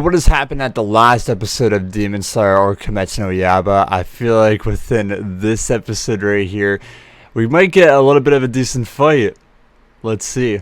what has happened at the last episode of Demon Slayer or Kimetsu no Yaiba, I feel like within this episode right here, we might get a little bit of a decent fight. Let's see.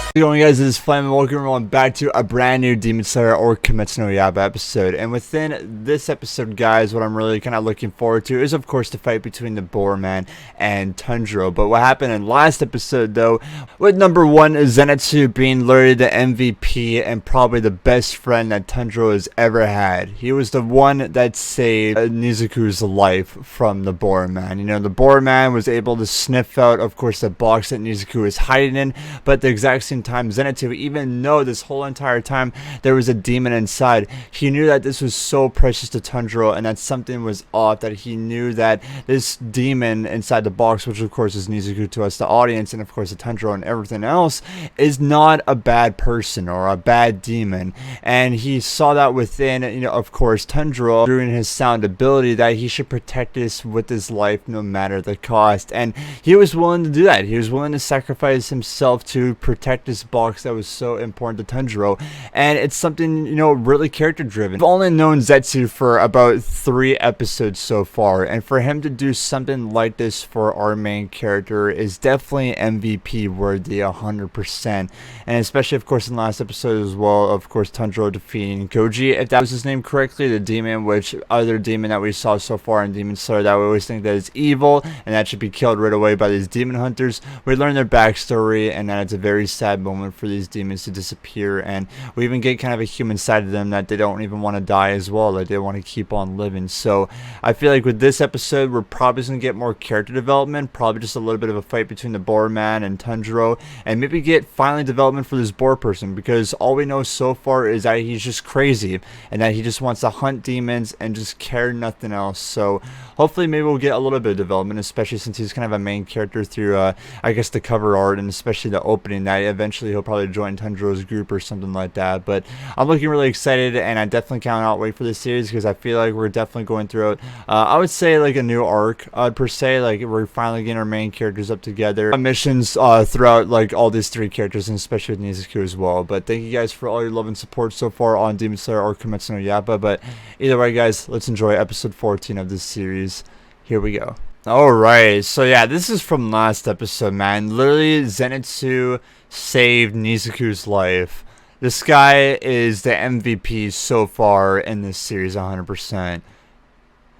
How's it going, guys? This is Flame and welcome everyone back to a brand new Demon Slayer or Kimetsu no Yaiba episode. And within this episode, guys, what I'm really kind of looking forward to is, of course, the fight between the Boar Man and Tanjiro. But what happened in last episode, though, with number one, Zenitsu being literally the MVP and probably the best friend that Tanjiro has ever had. He was the one that saved Nizuku's life from the Boar Man. You know, the Boar Man was able to sniff out, of course, the box that Nizuku was hiding in, but at the exact same time, Zenitsu, even though this whole entire time there was a demon inside, he knew that this was so precious to Tanjiro and that something was off, that he knew that this demon inside the box, which of course is Nizuku to us, the audience, and of course the Tanjiro and everything else, is not a bad person or a bad demon. And he saw that within, you know, of course, Tanjiro, through his sound ability, that he should protect this with his life no matter the cost. And he was willing to do that. He was willing to sacrifice himself to protect this box that was so important to Tanjiro. And it's something, you know, really character driven. We've only known Zetsu for about 3 episodes so far, and for him to do something like this for our main character is definitely MVP worthy 100%. And especially, of course, in the last episode as well, of course, Tanjiro defeating Goji, if that was his name correctly, the demon, which other demon that we saw so far in Demon Slayer that we always think that is evil and that should be killed right away by these demon hunters. We learn their backstory and that it's a very sad moment for these demons to disappear, and we even get kind of a human side of them that they don't even want to die as well, like they want to keep on living. So I feel like with this episode we're probably going to get more character development, probably just a little bit of a fight between the Boar Man and Tanjiro, and maybe get finally development for this boar person, because all we know so far is that he's just crazy and that he just wants to hunt demons and just care nothing else. So hopefully maybe we'll get a little bit of development, especially since he's kind of a main character through I guess the cover art and especially the opening, that eventually he'll probably join Tanjiro's group or something like that. But I'm looking really excited, and I definitely cannot wait for this series, because I feel like we're definitely going through it. I would say like a new arc per se, like we're finally getting our main characters up together, missions throughout like all these 3 characters, and especially with Nizuku as well. But thank you guys for all your love and support so far on Demon Slayer or Kimetsu no Yaiba. But either way, guys, let's enjoy episode 14 of this series. Here we go. Alright, so yeah, this is from last episode, man. Literally, Zenitsu saved Nizuku's life. This guy is the MVP so far in this series, 100%.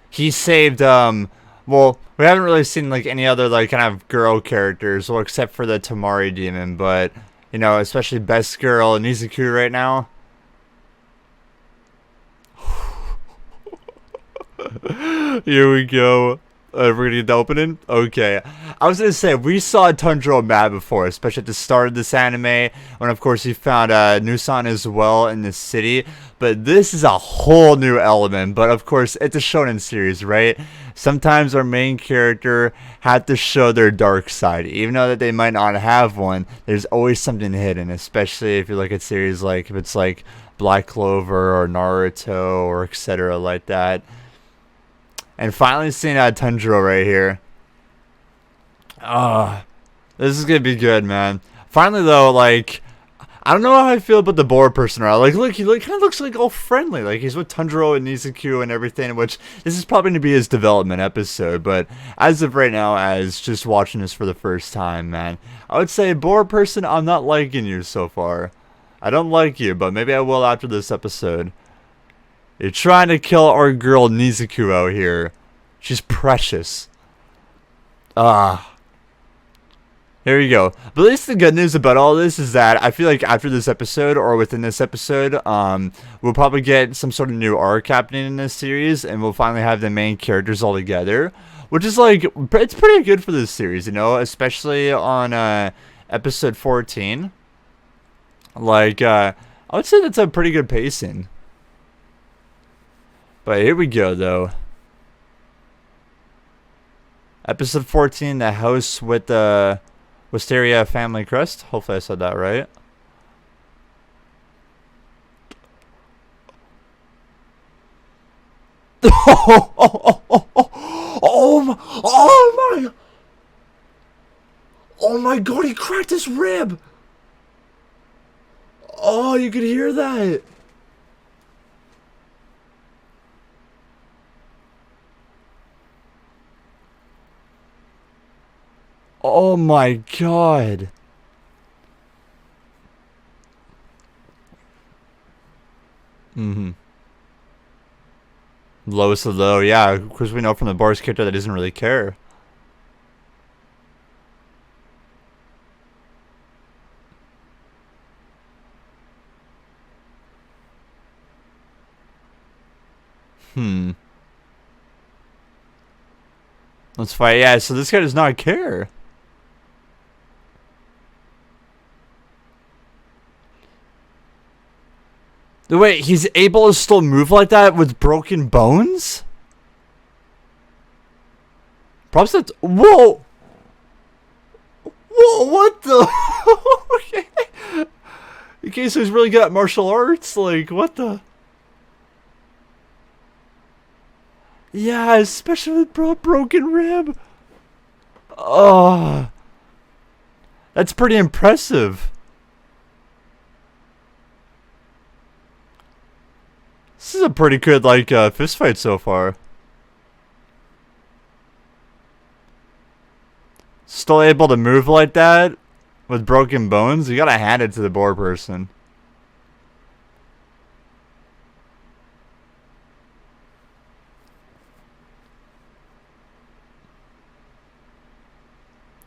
He saved, well, we haven't really seen like any other like kind of girl characters, well, except for the Tamari demon, but, you know, especially best girl Nizuku right now. Here we go. We're gonna get the opening? Okay. I was gonna say, we saw Tanjiro mad before, especially at the start of this anime, when of course he found Nusan as well in the city. But this is a whole new element. But of course, it's a shonen series, right? Sometimes our main character had to show their dark side. Even though that they might not have one, there's always something hidden, especially if you look at series like, if it's like Black Clover or Naruto or etc. like that. And finally seeing Tanjiro right here. This is gonna be good, man. Finally though, like, I don't know how I feel about the boar person. Like, look, he kind of looks like all friendly. Like he's with Tanjiro and Nizuku and everything, which this is probably gonna be his development episode. But as of right now, as just watching this for the first time, man, I would say, boar person, I'm not liking you so far. I don't like you, but maybe I will after this episode. You're trying to kill our girl Nizuku out here. She's precious. Here you go. But at least the good news about all this is that I feel like after this episode, or within this episode, we'll probably get some sort of new arc happening in this series, and we'll finally have the main characters all together, which is like, it's pretty good for this series, you know, especially on episode 14. Like, I would say that's a pretty good pacing. But here we go, though. Episode 14, The House with the Wisteria Family Crest. Hopefully I said that right. Oh my! Oh my god, he cracked his rib! Oh, you could hear that! Oh my god. Mm-hmm. Lowest of low, yeah, because we know from the Boris character that he doesn't really care. Hmm. Let's fight. Yeah, so this guy does not care. Wait, he's able to still move like that with broken bones? Props to... Whoa! Whoa, what the... Okay. Okay, so he's really good at martial arts? Like, what the... Yeah, especially with broken rib. Oh... That's pretty impressive. This is a pretty good, like, fist fight so far. Still able to move like that with broken bones? You gotta hand it to the boar person.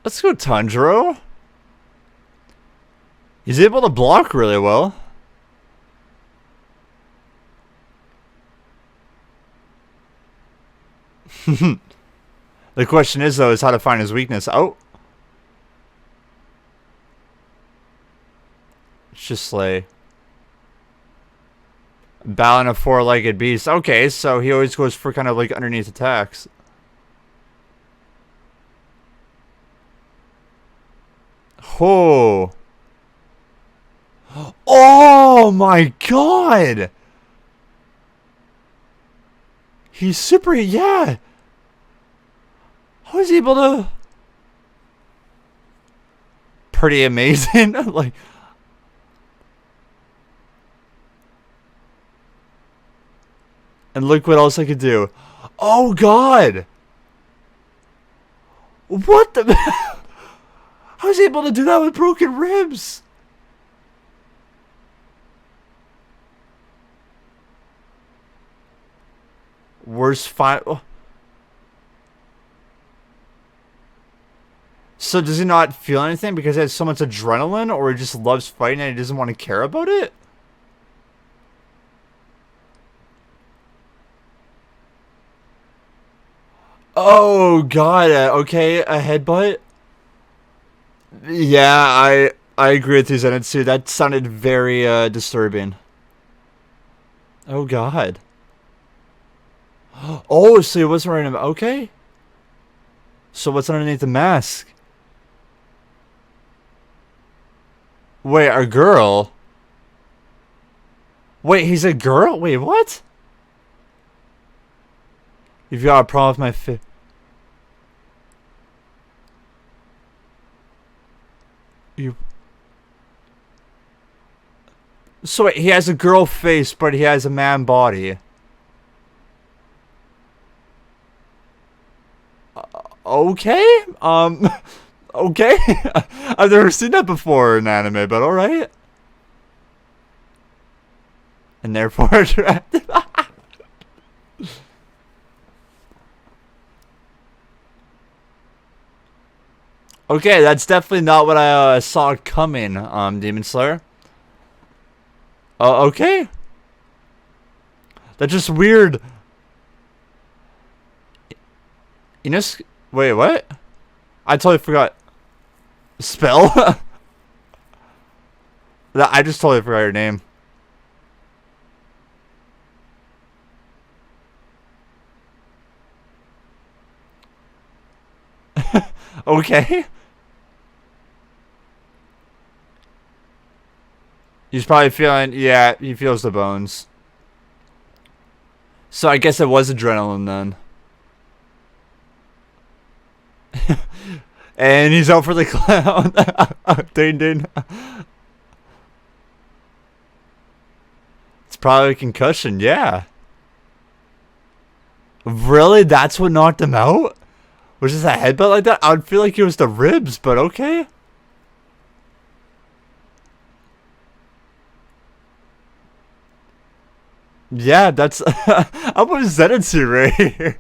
Let's go Tanjiro. He's able to block really well. The question is, though, is how to find his weakness. Oh. It's just Slay. Battling a four-legged beast. Okay, so he always goes for kind of like underneath attacks. Oh. Oh my god! He's super, yeah! How is he able to... Pretty amazing. Like... And look what else I could do. Oh god! What the... How is he able to do that with broken ribs? Worst fight... So does he not feel anything because he has so much adrenaline, or he just loves fighting and he doesn't want to care about it? Oh god, okay, a headbutt? Yeah, I agree with you, Zenitsu. That sounded very disturbing. Oh god. Oh, so he wasn't wearing him. Okay. So what's underneath the mask? Wait, a girl? Wait, he's a girl? Wait, what? You've got a problem with my fit. You. So wait, he has a girl face, but he has a man body. Okay. Okay. I've never seen that before in anime, but all right. And therefore attractive. Okay, that's definitely not what I saw coming, Demon Slayer. Okay. That's just weird. You know, wait, what? I totally forgot. Spell? I just totally forgot your name. Okay. He's probably feeling, yeah, he feels the bones. So I guess it was adrenaline then. And he's out for the clown. Ding ding. It's probably a concussion, yeah. Really? That's what knocked him out? Was just a headbutt like that? I would feel like it was the ribs, but okay. Yeah, that's... I'm with Zenitsu right here.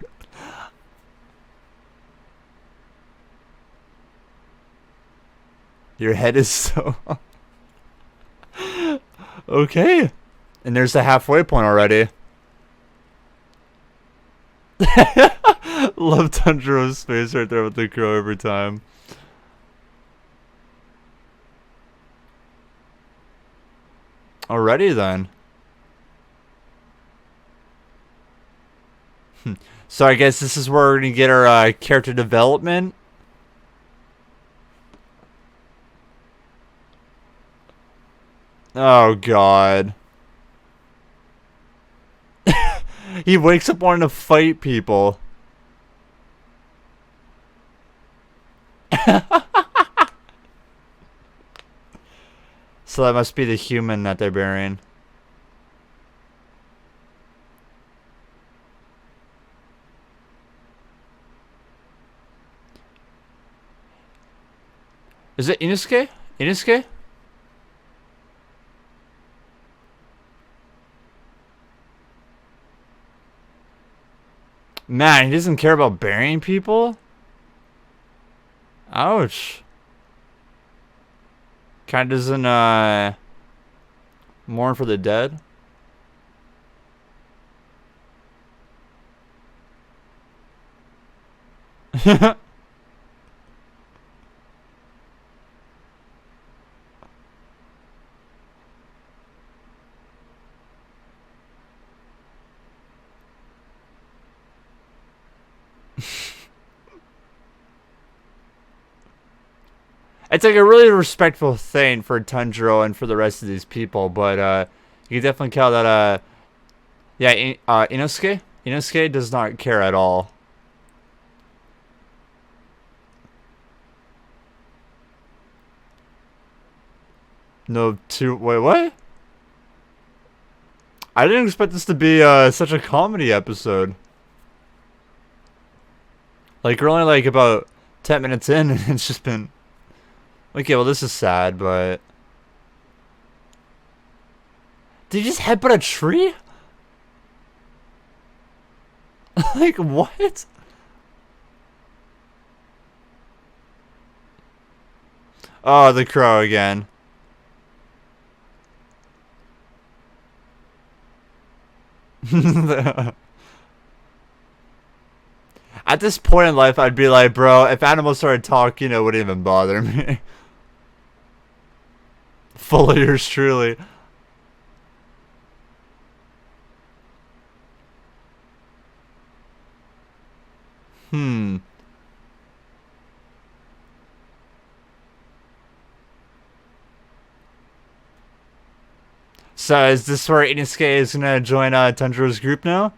Your head is so... Okay. And there's the halfway point already. Love Tanjiro's face right there with the crow every time. Already then. So I guess this is where we're going to get our character development. Oh, God. He wakes up wanting to fight people. So that must be the human that they're burying. Is it Inosuke? Inosuke? Man, he doesn't care about burying people? Ouch. Kinda doesn't, mourn for the dead? It's like a really respectful thing for Tanjiro and for the rest of these people, but you can definitely tell that yeah, Inosuke does not care at all. No, wait, what? I didn't expect this to be such a comedy episode. Like we're only like about 10 minutes in, and it's just been. Okay, well, this is sad, but... Did you just headbutt a tree? Like, what? Oh, the crow again. At this point in life, I'd be like, bro, if animals started talking, it wouldn't even bother me. Full of yours truly. Hmm. So is this where Inosuke is gonna join Tanjiro's group now?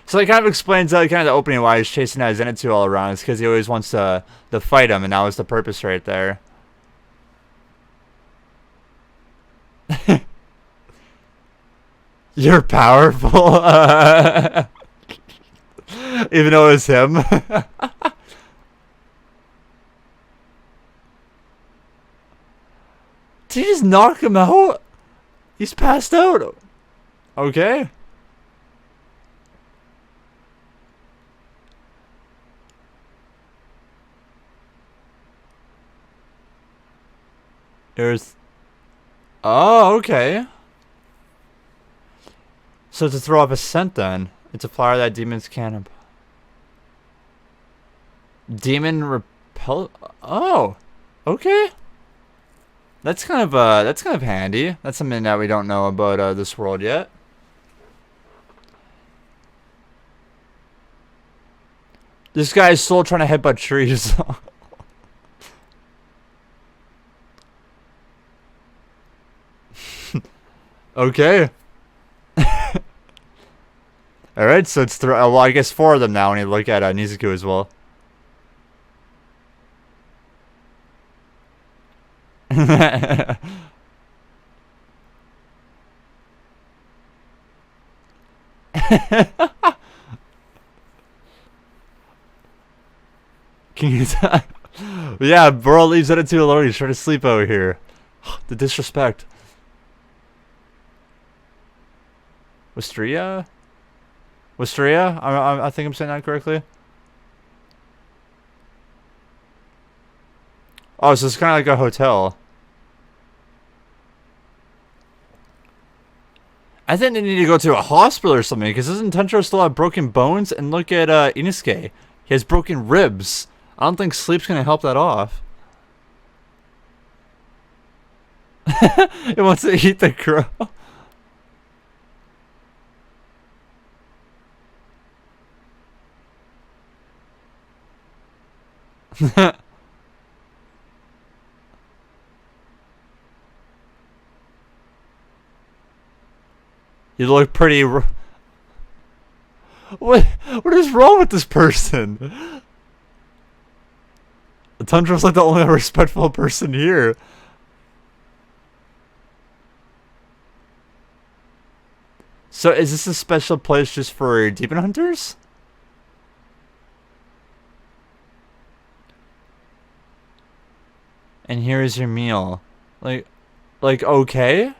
So it kind of explains kind of the opening why he's chasing out Zenitsu all around. It's because he always wants to fight him, and that was the purpose right there. You're powerful. Even though it's him. Did you just knock him out? He's passed out. Okay. There's... Oh, okay. So to throw up a scent then. It's a flower that demons can't... Demon repel... Oh. Okay. That's kind of handy. That's something that we don't know about this world yet. This guy's still trying to headbutt trees. Okay. All right, so it's well, I guess 4 of them now when you look at Nizuku as well. Can you tell? Yeah, bro leaves Zenitsu alone. He's trying to sleep over here. The disrespect. Wisteria? Wisteria? I think I'm saying that correctly. Oh, so it's kind of like a hotel. I think they need to go to a hospital or something, because doesn't Tanjiro still have broken bones? And look at Inosuke. He has broken ribs. I don't think sleep's going to help that off. It wants to eat the crow. You look pretty... What is wrong with this person? Tundra's like the only respectful person here. So is this a special place just for demon hunters? And here is your meal. Like, okay?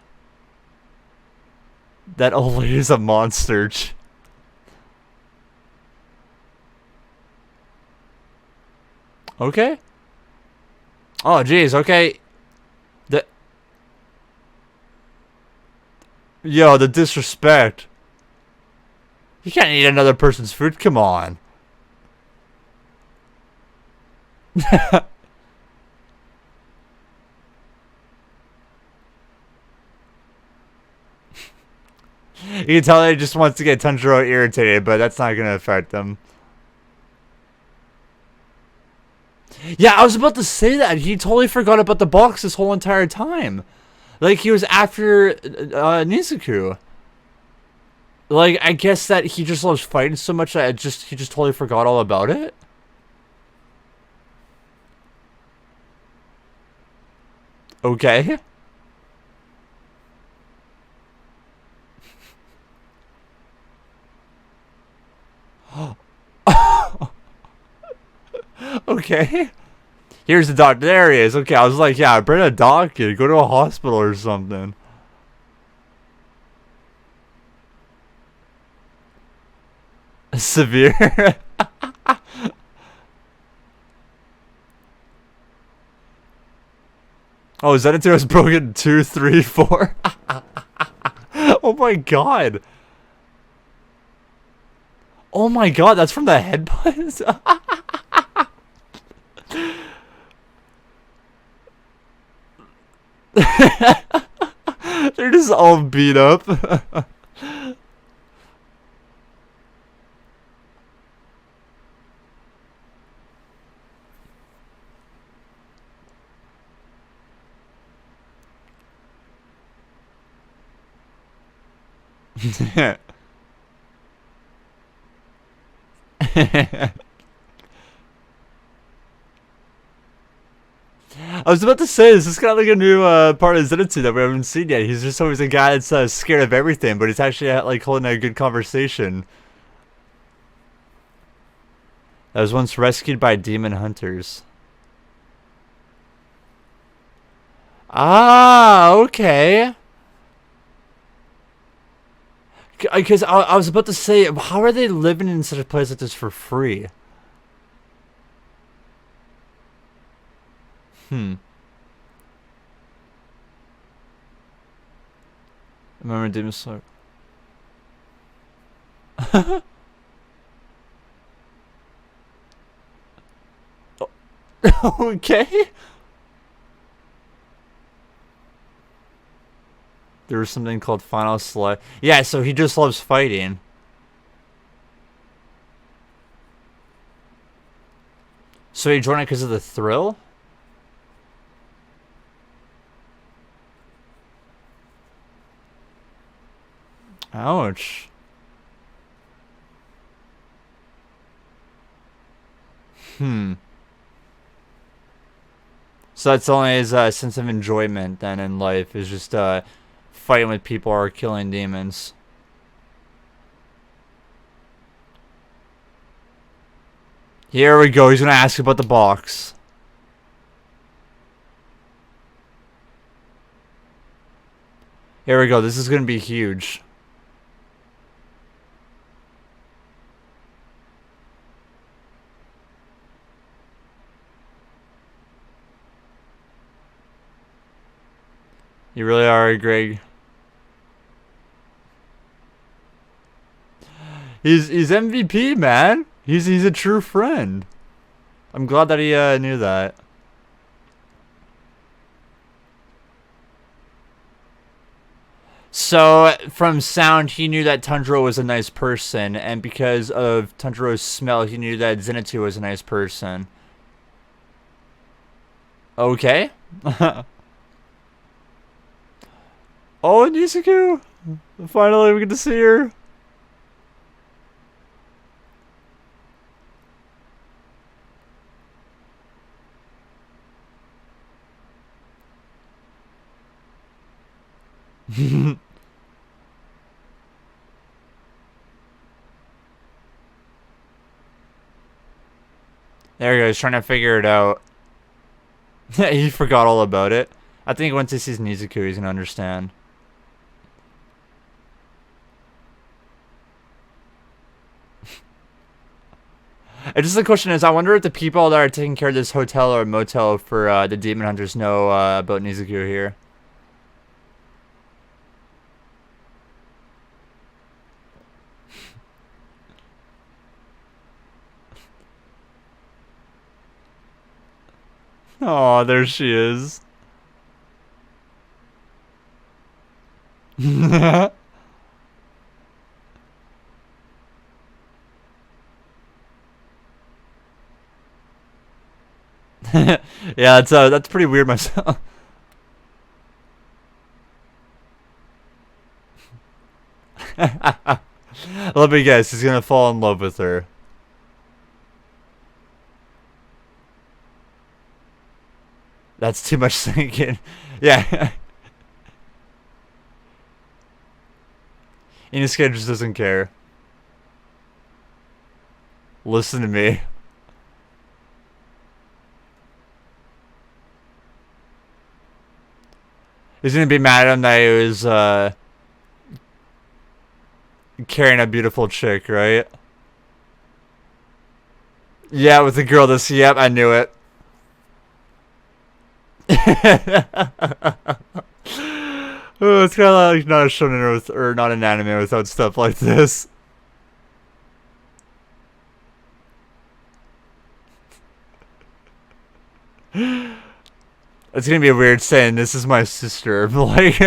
That old lady's a monster. Okay. Oh, jeez, okay. Yo, the disrespect. You can't eat another person's food, come on. You can tell he just wants to get Tanjiro irritated, but that's not going to affect them. Yeah, I was about to say that. He totally forgot about the box this whole entire time. Like, he was after Nizuku. Like, I guess that he just loves fighting so much that he just totally forgot all about it. Okay. Okay. Here's the doctor. There he is. Okay, I was like, yeah, bring a doctor. Go to a hospital or something. Severe. Oh, Zenitsu has broken 2, 3, 4. Oh my god. Oh my god, that's from the headbutts? They're just all beat up. I was about to say, this is kind of like a new part of Zenitsu that we haven't seen yet. He's just always a guy that's scared of everything, but he's actually like holding a good conversation. That was once rescued by demon hunters. Ah, okay. Because I was about to say, how are they living in such a place like this for free? Remember Demon Slayer? Okay. There was something called Final Select. Yeah, so he just loves fighting. So he joined it because of the thrill? Ouch. Hmm. So that's only his sense of enjoyment then in life, is just fighting with people or killing demons. Here we go. He's gonna ask about the box. Here we go. This is gonna be huge. You really are, Greg. He's MVP, man. He's a true friend. I'm glad that he knew that. So from sound, he knew that Tundra was a nice person, and because of Tundra's smell, he knew that Zenitsu was a nice person. Okay. Oh, Nisaku! Finally, we get to see her. There he goes, trying to figure it out. He forgot all about it. I think once he sees Nisaku, he's gonna understand. It's just the question is, I wonder if the people that are taking care of this hotel or motel for the demon hunters know about Nisaku here. Oh, there she is. Yeah, that's pretty weird myself. Let me guess, he's gonna fall in love with her. That's too much thinking. Yeah. Inosuke just doesn't care. Listen to me. He's gonna be mad at him that he was carrying a beautiful chick, right? Yeah, with the girl this. Yep, I knew it. Oh, it's kind of like not a shonen or not an anime without stuff like this. It's gonna be a weird saying, "This is my sister." Like,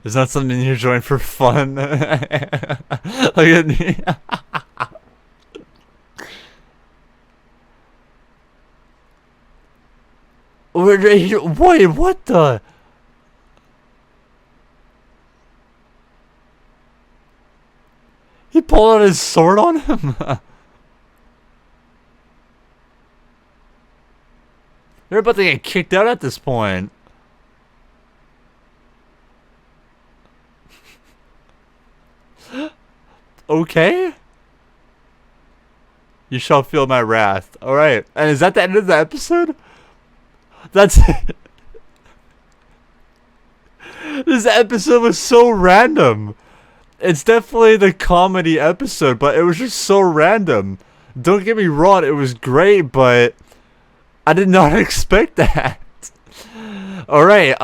it's not something you join for fun. Look at me. Wait, what the? He pulled out his sword on him? They're about to get kicked out at this point. Okay. You shall feel my wrath. Alright. And is that the end of the episode? That's... This episode was so random. It's definitely the comedy episode, but it was just so random. Don't get me wrong, it was great, but I did not expect that. Alright,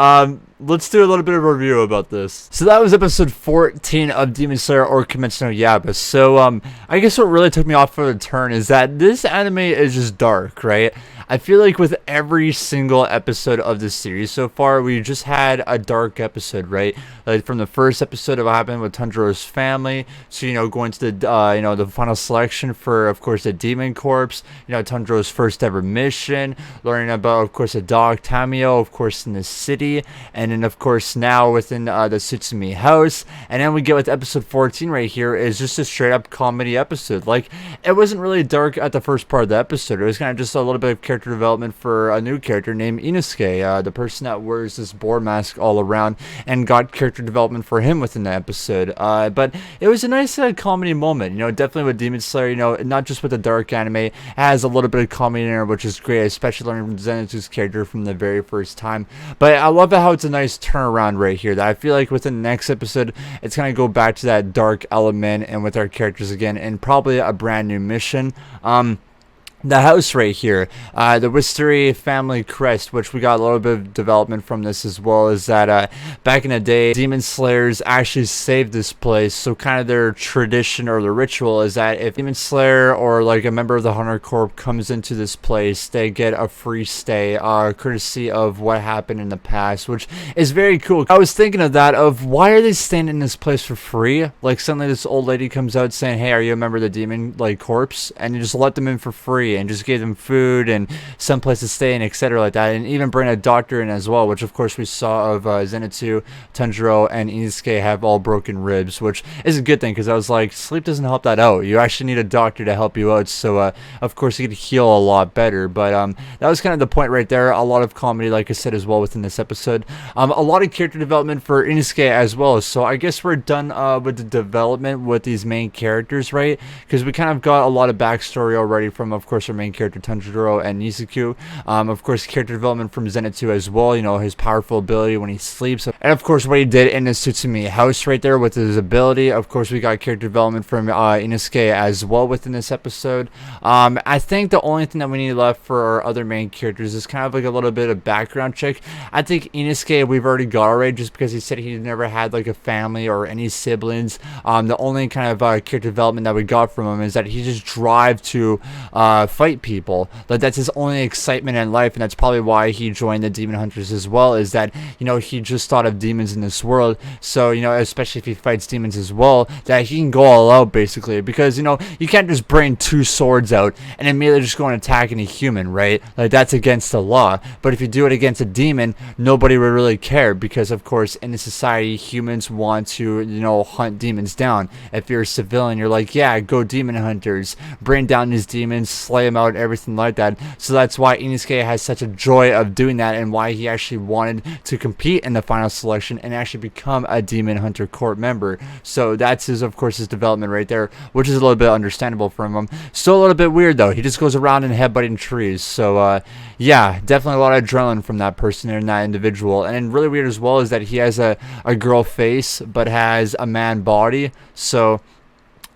let's do a little bit of a review about this. So that was episode 14 of Demon Slayer or Kimetsu no Yaiba. So, I guess what really took me off for the turn is that this anime is just dark, right? I feel like with every single episode of this series so far, we just had a dark episode, right? Like from the first episode of what happened with Tanjiro's family, so going to the the final selection for, of course, the Demon Corps. Tanjiro's first ever mission, learning about, of course, the dog Tamio, of course, in the city, and then of course now within the Tsutsumi house, and then we get with episode 14 right here is just a straight up comedy episode. Like, it wasn't really dark at the first part of the episode. It was kind of just a little bit of character development for a new character named Inosuke, the person that wears this boar mask all around, and got character development for him within the episode. But it was a nice comedy moment, definitely with Demon Slayer, not just with the dark anime, it has a little bit of comedy in there, which is great, especially learning from Zenitsu's character from the very first time. But I love how it's a nice turnaround right here, that I feel like within the next episode, it's going to go back to that dark element and with our characters again, and probably a brand new mission. The house right here, the Wisteria family crest, which we got a little bit of development from this as well, is that back in the day, Demon Slayers actually saved this place. So kind of their tradition or the ritual is that if Demon Slayer or like a member of the Hunter Corps comes into this place, they get a free stay, courtesy of what happened in the past, which is very cool. I was thinking of that, of why are they staying in this place for free? Like, suddenly this old lady comes out saying, hey, are you a member of the Demon Corps? And you just let them in for free and just gave them food and some place to stay and etc. like that, and even bring a doctor in as well, which of course we saw of Zenitsu, Tanjiro, and Inosuke have all broken ribs, which is a good thing, because I was like, sleep doesn't help that out. You actually need a doctor to help you out, so of course you could heal a lot better. But that was kind of the point right there. A lot of comedy, like I said, as well within this episode. A lot of character development for Inosuke as well, so I guess we're done with the development with these main characters, right? Because we kind of got a lot of backstory already from, of course, our main character Tanjiro and Nizuku. Of course, character development from Zenitsu as well, his powerful ability when he sleeps, and of course what he did in the Tsutsumi house right there with his ability. Of course, we got character development from Inosuke as well within this episode. I think the only thing that we need left for our other main characters is kind of like a little bit of background check. I think Inosuke we've already got already, just because he said he never had like a family or any siblings. The only kind of character development that we got from him is that he just drive to fight people. That's his only excitement in life, and that's probably why he joined the Demon Hunters as well, is that he just thought of demons in this world. So especially if he fights demons as well, that he can go all out basically, because you can't just bring two swords out and immediately just go and attack any human, right? Like, that's against the law. But if you do it against a demon, nobody would really care, because of course in the society humans want to hunt demons down. If you're a civilian, you're like, yeah, go demon hunters, bring down these demons, slay them out, everything like that. So that's why Inosuke has such a joy of doing that, and why he actually wanted to compete in the final selection and actually become a Demon Hunter Corps member. So that's his development right there, which is a little bit understandable from him. Still a little bit weird though, he just goes around and headbutting trees. So yeah, definitely a lot of adrenaline from that person and that individual. And really weird as well is that he has a girl face but has a man body, so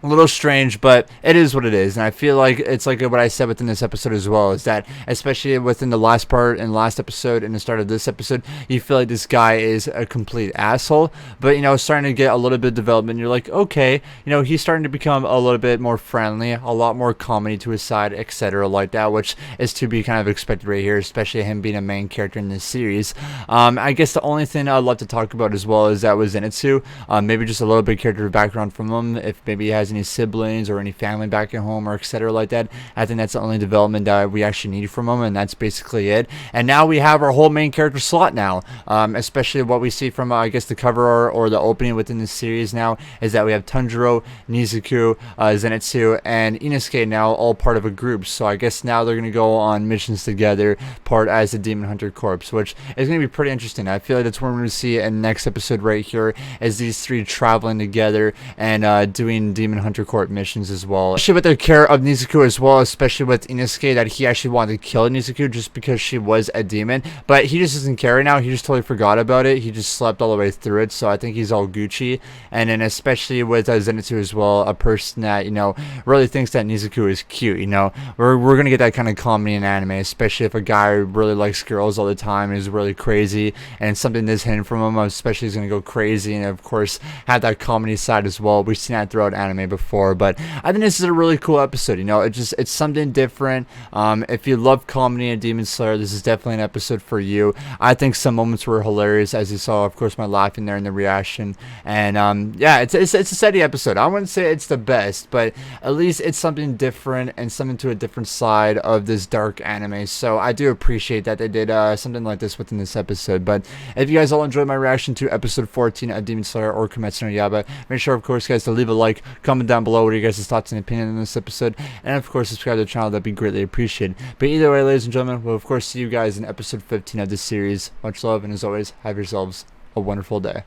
a little strange, but it is what it is. And I feel like it's like what I said within this episode as well, is that especially within the last part and last episode and the start of this episode, you feel like this guy is a complete asshole, but starting to get a little bit of development. You're like, okay, he's starting to become a little bit more friendly, a lot more comedy to his side, etc. like that, which is to be kind of expected right here, especially him being a main character in this series. I guess the only thing I'd love to talk about as well is that with Zenitsu, maybe just a little bit of character background from him, if maybe he has any siblings or any family back at home or etc. like that. I think that's the only development that we actually need from him, and that's basically it. And now we have our whole main character slot now, especially what we see from I guess the cover art or the opening within the series now is that we have Tanjiro, Nizuku, Zenitsu, and Inosuke now all part of a group. So I guess now they're going to go on missions together, part as the Demon Hunter Corps, which is going to be pretty interesting. I feel like that's what we're going to see in the next episode right here, as these three traveling together and doing Demon Hunter Corps missions as well, especially with the care of Nizuku as well, especially with Inosuke, that he actually wanted to kill Nizuku just because she was a demon, but he just doesn't care right now. He just totally forgot about it. He just slept all the way through it, so I think he's all Gucci. And then especially with Zenitsu as well, a person that really thinks that Nizuku is cute. We're gonna get that kind of comedy in anime, especially if a guy really likes girls all the time, is really crazy, and something is hidden from him, especially he's gonna go crazy and of course have that comedy side as well. We've seen that throughout anime before. But I think this is a really cool episode. You know, it's something different. If you love comedy and Demon Slayer, this is definitely an episode for you. I think some moments were hilarious, as you saw, of course, my laughing there in the reaction. And yeah, it's a steady episode. I wouldn't say it's the best, but at least it's something different and something to a different side of this dark anime. So I do appreciate that they did something like this within this episode. But if you guys all enjoyed my reaction to episode 14 of Demon Slayer or Kimetsu no Yaiba, make sure, of course, guys, to leave a like, comment down below what are your guys' thoughts and opinion on this episode, and of course, subscribe to the channel. That'd be greatly appreciated. But either way, ladies and gentlemen, we'll of course see you guys in episode 15 of this series. Much love, and as always, have yourselves a wonderful day.